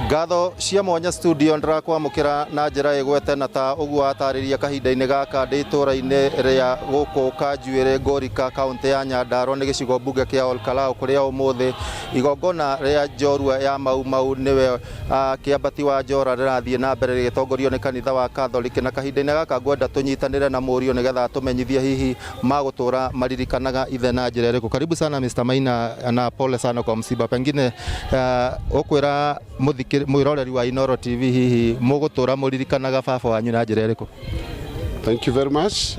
Ngatho cia mwanya studio ndirakwamukira na njira igwete na ta uguo atariria kahinda-ini gaka ndi itura-ini ria guku Kanjuire Ngorika kaunti ya Nyandarua ni gicigo bunge kia Olkalau kuria umuthi igongona ria njorua ya maumau niwe Kiambati Wanjora rirathie na mbere rigitongorio ni kanitha wa Catholic na kahinda-ini gaka ngwenda tunyitanire na murio nigetha tumenyithie hihi magutura maririkanaga ithe na njira iriku. Karibu sana Mr. Maina na pole sana kwa msiba. Pengine ukwira mwiroreri wa Inoro TV hihi mugutura muririkanaga baba wanyu na njira iriku? Thank you very much.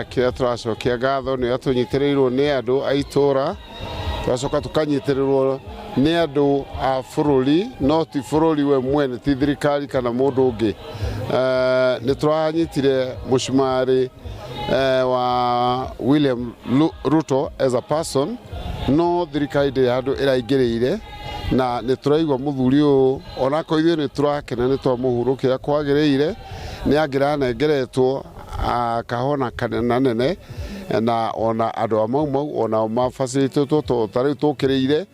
Kira turacokia ngatho ni atunyitirirwo ni andu a itura, turacoka tukanyitirirwo ni andu a bururi, no ti bururi we mwene, ti thirikari kana mundu ungi. Ni turanyitire mucumari wa William Ruto as a person, no thirikari ndi andu iraingiriire na ni turaigwa muthuri uyu ona ko ithuĩ ni turakena ni twamuhurukira kwagiriire ni angiranengeretwo akahona kanena nene na ona andu a maumau ona mafacilitatwo tariu tukiriire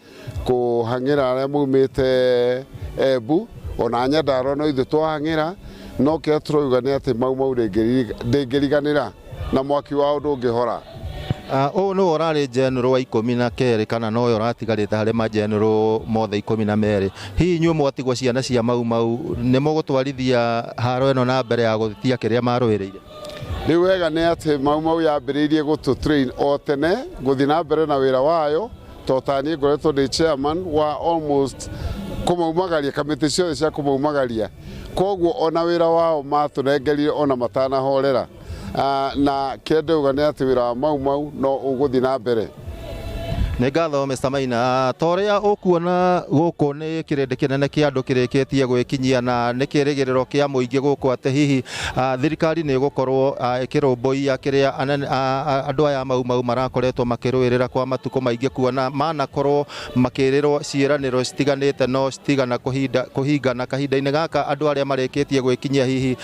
kuhangira aria maumite Embu ona Nyandarua no ithuĩ twahangira, no kĩrĩa turauga ni ati maumau ndĩngĩriganĩra na mwaki wao ndũngĩhora. Ũũ nĩ ũrarĩ General wa 12 kana no ũratigarĩte harĩ ma General mothe 12. Hihi inyuĩ mwatigwo ciana cia maumau nĩ mũgũtwarithia haro ĩno na mbere ya gũthia kĩrĩa marũĩrĩire? Nĩ wega nĩ atĩ maumau yambĩrĩirie gũtũ train o tene gũthiĩ na mbere na wĩra wayo, totani ngoretwo ndĩ chairman wa almost kũmaumagaria kamĩtĩ ciothe cia kũmaumagaria, koguo ona wĩra wao matũnengerire ona matanahorera. Na kĩndauga nĩ atĩ wĩra wa maumau no ũgũthiĩ na mbere. Nĩ ngatho Mr. Maina, toria ũkuona gũkũ nĩ kĩrĩndĩ kĩnene kĩa andũ kĩrĩkĩtie gwĩkinyia na nĩ kĩrĩgĩrĩro kĩa mũingĩ gũkũ atĩ hihi thirikari nĩ ĩgũkorwo ĩkĩrũmbũiya kĩrĩa andũ aya maumau marakoretwo makĩrũĩrĩra kwa matukũ maingĩ, kuona manakorwo makĩrĩrwo ciĩranĩro citiganĩte no citigana kũhinga, na kahinda-inĩ gaka andũ arĩa marĩkĩtie gwĩkinyia hihi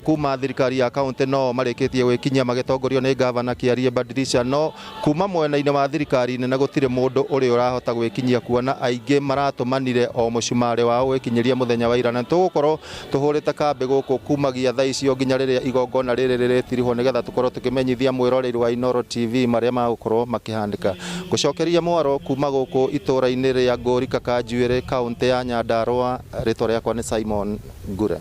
kuma thirikari ya kaunti no marĩkĩtie gwĩkinyia magĩtongorio nĩ gavana Kiarie Badilisha, no kuma mwena-inĩ wa thirikari-inĩ na gũtirĩ mundu uri urahota gwikinyia, kuona aingi maratumanire o mucumari wao gwikinyiria muthenya wa ira, na tugukorwo tuhurite kambi guku kumagia thaa icio nginya riria igongona riri riritirihwo nigetha tukorwo tukimenyithia mwiroreri wa Inoro TV maria magukorwo makihandika. Gucokeria mwaro kuma guku itura-ini ria Ngorika Kanjuire kaunti ya Nyandarua, ritwa riakwa ni Simon Ngura.